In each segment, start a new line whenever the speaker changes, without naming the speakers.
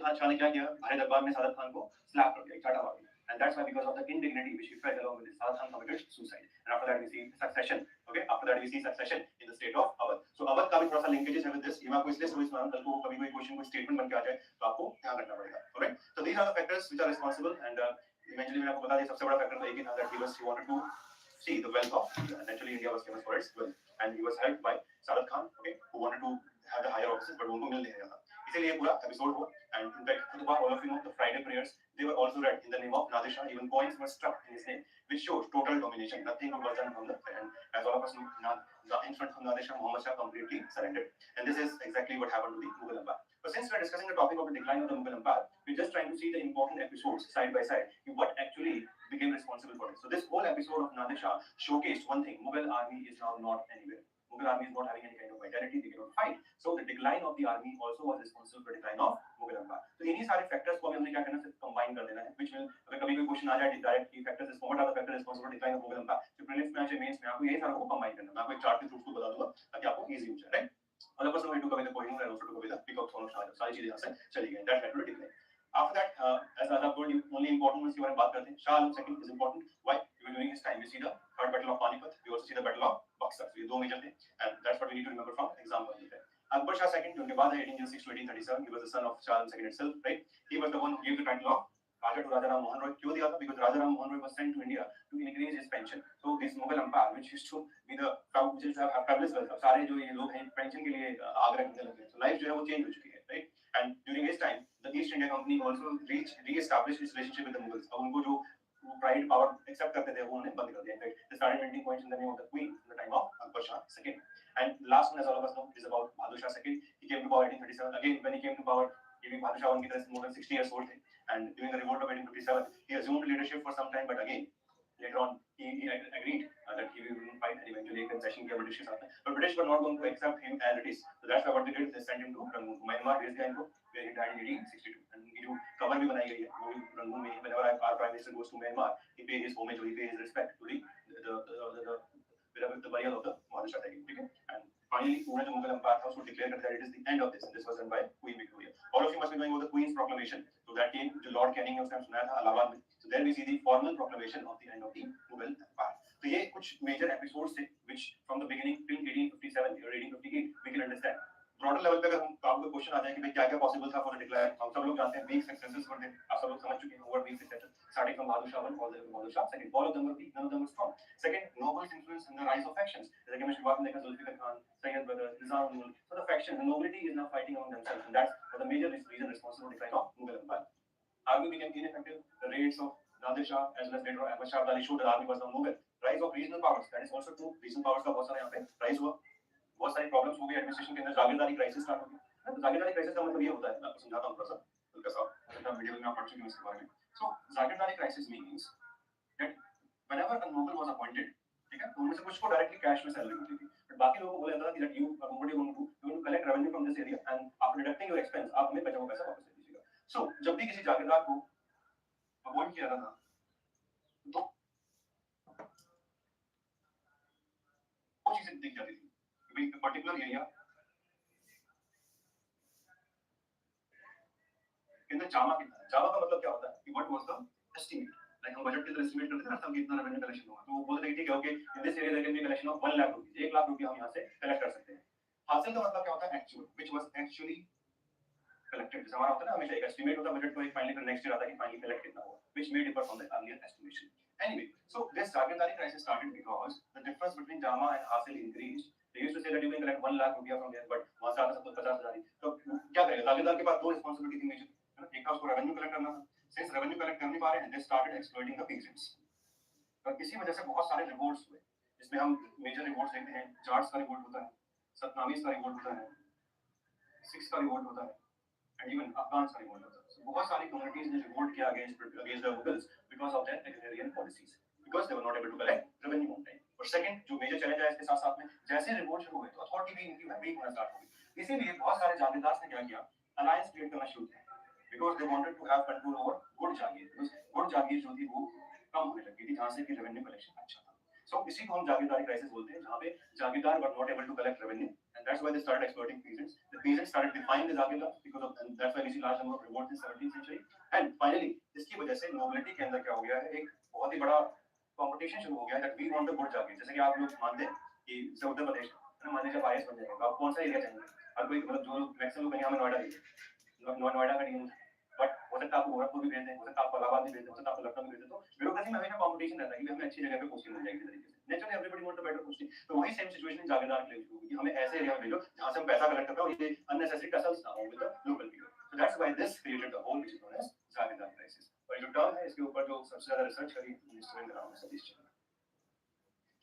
शाह ने क्या किया, भारे दरबार में सादत खान को स्लैप कर दिया, चाटा मार दिया, and that's why because of the indignity which he felt along with his Sadat Khan committed suicide. And after that we see succession. Okay, after that we see succession in the state of Awadh. So Awadh का भी थोड़ा सा linkages है with this. ये मैं आपको इसलिए समझ कल को कभी कोई क्वेश्चन कोई स्टेटमेंट बन के आ जाए तो आपको ध्यान रखना पड़ेगा. Alright, so these are the factors which are responsible, and eventually मैंने आपको बता दिया सबसे बड़ा फैक्टर तो एक ही था that he wanted to see the wealth of India. Naturally India was famous for its wealth, and he was helped by Sadat Khan, okay, who wanted to have the higher offices but उनको मिल नहीं रहा था. इसीलिए पूरा episode हो. And in fact, all of you know the Friday prayers, they were also read in the name of Nadir Shah. Even coins were struck in his name, which shows total domination. Nothing was done from the end. As all of us know, the infant from Nadir Shah, Muhammad Shah completely surrendered. And this is exactly what happened to the Mughal Empire. But since we are discussing the topic of the decline of the Mughal Empire, we're just trying to see the important episodes side by side, what actually became responsible for it. So this whole episode of Nadir Shah showcased one thing: Mughal army is now not anywhere. Mughal army is not having any kind of vitality, they cannot fight. So the decline of the army also was responsible for the decline of Mughal Empire. तो इन्हीं सारे factors को हमने क्या करना है, combine कर देना है, which will अगर कभी कोई क्वेश्चन आ जाए डायरेक्ट की factors is what are the factors responsible for decline of Mughal empire, तो प्रीलिम्स में या मेंस में आपको यही सारा को कंबाइन करना है. मैं आपको एक चार्ट के थ्रू उसको बता दूंगा ताकि आपको इजी हो जाए, राइट. और of course we to cover the coding and also to cover the pick up solve सारी चीजें यहां से चली गई. That's actually decline. After that, as I have told you, only important ones की बारे में बात करते हैं. Shah Alam second is important. Why? Because during his time, we see the third battle of Panipat. We also see the battle of Buxar. So ये दो major थे, and that's what we need to remember from exam point. Akbar Shah second, जो उनके बाद है 1806 to 1837. He was the son of Shah Alam second itself, right? He was the one who gave the title of Raja to Raja Ram Mohan Roy. क्यों दिया था? Because Raja Ram Mohan Roy was sent to India to increase his pension. So this Mughal Empire, which used to be the which is have fabulous wealth, सारे जो ये लोग हैं pension के लिए आग्रह करने लगे. So life जो है वो चेंज हो चुकी है, right? And during his time, the East India Company also re-established its relationship with the Mughals. अब उनको जो pride power accept करते थे वो उन्होंने बंद कर दिया. In fact, they started minting coins in the name of the Queen in the time of Akbar Shah II. And last one, as all of us know, is about Bahadur Shah II. He came to power in 1837. Again, when he came to power, he was Bahadur Shah I की तरह more than 60 years old थे. And during the revolt of 1857, he assumed leadership for some time, but again, later on, he agreed that he will fight and eventually concession किया British के साथ में. But British were not going to accept him as it is. So that's why what they did, they sent him to Rahnuma, Myanmar, based guy इनको, where he died in 1862. And उनकी जो cover भी बनाई गई है, वो भी Rahnuma में. Whenever our Prime Minister goes to Myanmar, he pays his homage or he pays his respect to the burial of the Bahadur Shah II. Okay? And finally, पूरा जो Mughal Empire था उसको declare करता है that it is the end of this, and this was done by Queen Victoria. All of you must be knowing about the Queen's proclamation. So that came, जो Lord Canning ने उस time सुनाया था इलाहाबाद में. So there we see the formal proclamation of the end of the Mughal Empire. तो ये कुछ major episodes थे which from the beginning till 1857 or 1858 we can understand. Broader level पे अगर हम आपको क्वेश्चन आ जाए कि भाई क्या क्या पॉसिबल था फॉर डिक्लेयर, हम सब लोग जानते हैं वीक सक्सेसेस वर थे, आप सब लोग समझ चुके हैं what weak successors starting from Bahadur Shah 1 all the way to Bahadur Shah 2. All of them were weak, none of them were strong. Second, nobles influence in the rise of factions, जैसे कि मैं शुरुआत में देखा Zulfiqar Khan, Syed brothers, Nizamuddin. So the faction, the nobility is now fighting among themselves, and that's the major reason responsible for decline of Mughal empire. Army became ineffective. The raids of Nadir Shah as well as later Ahmad Shah Abdali showed that army was now Mughal. Rise of regional powers, that is also true. Regional powers का बहुत सारा यहाँ पे rise हुआ. बहुत सारी problems हो गई एडमिनिस्ट्रेशन के अंदर. जागीरदारी क्राइसिस स्टार्ट हो गई. तो जागीरदारी क्राइसिस का मतलब ये होता है, मैं आपको समझाता हूँ थोड़ा सा हल्का सा, मतलब मीडिया में आप पढ़ चुके हैं इसके बारे में. सो जागीरदारी crisis means that whenever a noble was appointed, ठीक है, तो उनमें से कुछ को डायरेक्टली कैश में सैलरी मिलती थी, बट बाकी लोगों को बोला जाता था कि that you are going to collect revenue from this area and after deducting your expense आप हमें पैसा वापस दे दीजिएगा. सो जब भी किसी जागीरदार को अपॉइंट किया जाता था तो वो चीजें दिख जाती थी कि भाई पर्टिकुलर एरिया के अंदर जामा कितना है. जामा का मतलब क्या होता है कि what was the estimate, like हम बजट के अंदर एस्टीमेट करते हैं ना, हम कितना रेवेन्यू कलेक्शन होगा, तो वो बोल रहे थे कि okay in this area there can be collection of 1 lakh rupees, 1 lakh रुपए हम यहां से कलेक्ट कर सकते हैं. हासिल का मतलब क्या होता है, actual, which was actually collected. जैसे हमारा होता है ना, हमेशा एक एस्टीमेट होता है बजट को, एक फाइनली फिर नेक्स्ट ईयर आता है कि फाइनली कलेक्ट कितना हुआ, which may differ from the earlier estimation. Anyway, so this जागीरदारी crisis started because the difference between Jama and Hasil increased. They used to say that you can collect 1 lakh रुपया from there, but वहां से आता सब 50,000 ही. तो क्या करेगा जागीरदार के पास दो रिस्पांसिबिलिटी थी मेजर, है ना. एक था उसको रेवेन्यू कलेक्ट करना था. सिंस रेवेन्यू कलेक्ट कर नहीं पा रहे हैं, they started exploiting the peasants. तो इसी वजह से बहुत सारे रिवोल्ट्स हुए, जिसमें हम मेजर रिवोल्ट्स देखते हैं. जाट्स का रिवोल्ट होता है, सतनामीज का रिवोल्ट होता है, सिक्स का रिवोल्ट होता है, and even Afghans का रिवोल्ट होता है. So बहुत सारी कम्युनिटीज ने रिवोल्ट किया against the Mughals because of their agrarian policies, because they were not able to collect revenue on time. और सेकंड जो मेजर चैलेंज है इसके साथ साथ में, जैसे रिवोल्ट शुरू हुए तो अथॉरिटी भी इनकी वीक होना स्टार्ट हो गई. इसीलिए बहुत सारे जागीरदार ने क्या किया, अलायंस क्रिएट करना शुरू किया, because they wanted to have control over good जागीर. गुड जागीर जो थी वो कम होने लगी थी, जहां से कि रेवेन्यू कलेक्शन अच्छा था. सो इसी को हम जागीरदारी क्राइसिस बोलते हैं, जहां पे जागीरदार were not able to collect revenue and that's why they started exploiting peasants. The peasants started defying the Zagirdar because of, and that's why we see large number of revolts in 17th century. And finally, इसकी वजह से nobility के अंदर क्या हो गया है, एक बहुत ही बड़ा competition शुरू हो गया है that we want the good Zagirdar. जैसे कि आप लोग मानते हैं कि जैसे उत्तर प्रदेश में मान लीजिए IAS बन जाएगा, आप कौन सा एरिया चाहिए? हर कोई मतलब जो मैक्सिमम लोग यहाँ में नोएडा ही नोएडा का नहीं, बट हो सकता है आपको गोरखपुर भी भेज दें, हो सकता है आपको इलाहाबाद भी भेज दें, हो सकता है आपको लखनऊ भी भेज दें. तो ब्यूरोक्रेसी में हमेशा कंपटीशन रहता है कि हमें अच्छी जगह पे पोस्टिंग मिल जाएगी तरीके से. Naturally everybody want the better posting. तो वही सेम सिचुएशन जागीरदार के लिए शुरू हुई कि हमें ऐसे एरिया में भेजो जहां से हम पैसा कलेक्ट करते हो, ये अननेसेसरी टसल्स ना हो with the local people. So that's why this created the whole which is known as जागीरदार क्राइसिस. और जो टर्म है इसके ऊपर जो सबसे ज्यादा रिसर्च करी स्टूडेंट नाम है सतीश चंद्र.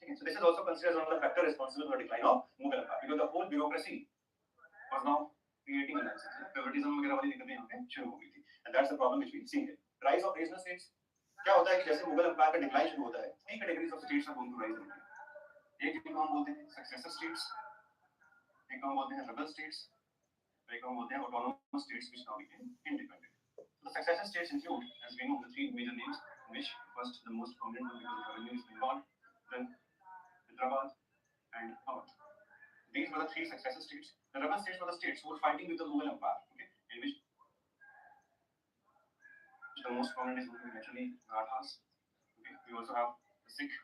ठीक है. So this is also considered one of the factor responsible for decline of Mughal empire because the whole bureaucracy was now creating an access. Favoritism वगैरह वाली दिक्कतें यहाँ पे शुरू हो गई थी. And that's the problem which we see here. Rise of regional states. क्या होता है कि जैसे मुगल एम्पायर का डिक्लाइन शुरू होता है, three categories of states are going to rise in India. एक जिनको हम बोलते हैं successor states, एक को हम बोलते हैं rebel states, एक को हम बोलते हैं autonomous states which now became independent. So the successor states include, as we know, the three major names, which first the most prominent one because of the revenue is Bengal, then Hyderabad, and Awadh. These were the three successor states. The rebel states were the states who were fighting with the Mughal Empire, okay, in which the most prominent is naturally Marathas. Okay, we also have the Sikh,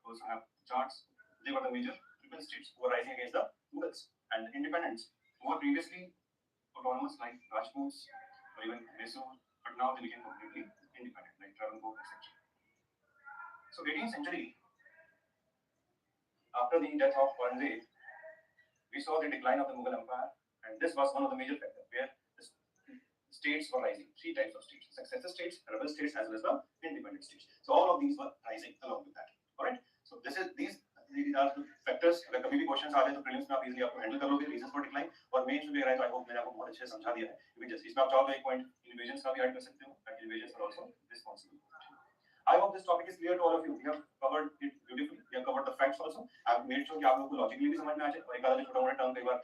we also have the Jats. They were the major rebel states who were rising against the Mughals. And the independents who were previously autonomous like Rajputs or even Mysore, but now they became completely independent like Travancore, etc. So 18th century, after the death of Aurangzeb, we saw the decline of the Mughal Empire, and this was one of the major factors where the states were rising. Three types of states: successor states, rebel states, as well as the independent states. So all of these were rising along with that. All right. So these are the factors. अगर कभी भी questions आ जाए तो prelims में आप easily आपको handle कर लोगे reasons for decline. और mains में भी अगर I hope मैंने आपको बहुत अच्छे से समझा दिया है. Just इसमें आप चाहो तो एक point invasions का भी add कर सकते हो. That invasions are also responsible. I hope this topic is clear to all of you. We have covered it beautifully. We have covered the facts also. I have made sure कि आप लोगों को logically भी समझ में आ जाए और एक आधा जो छोटा मोटा टर्म कई बार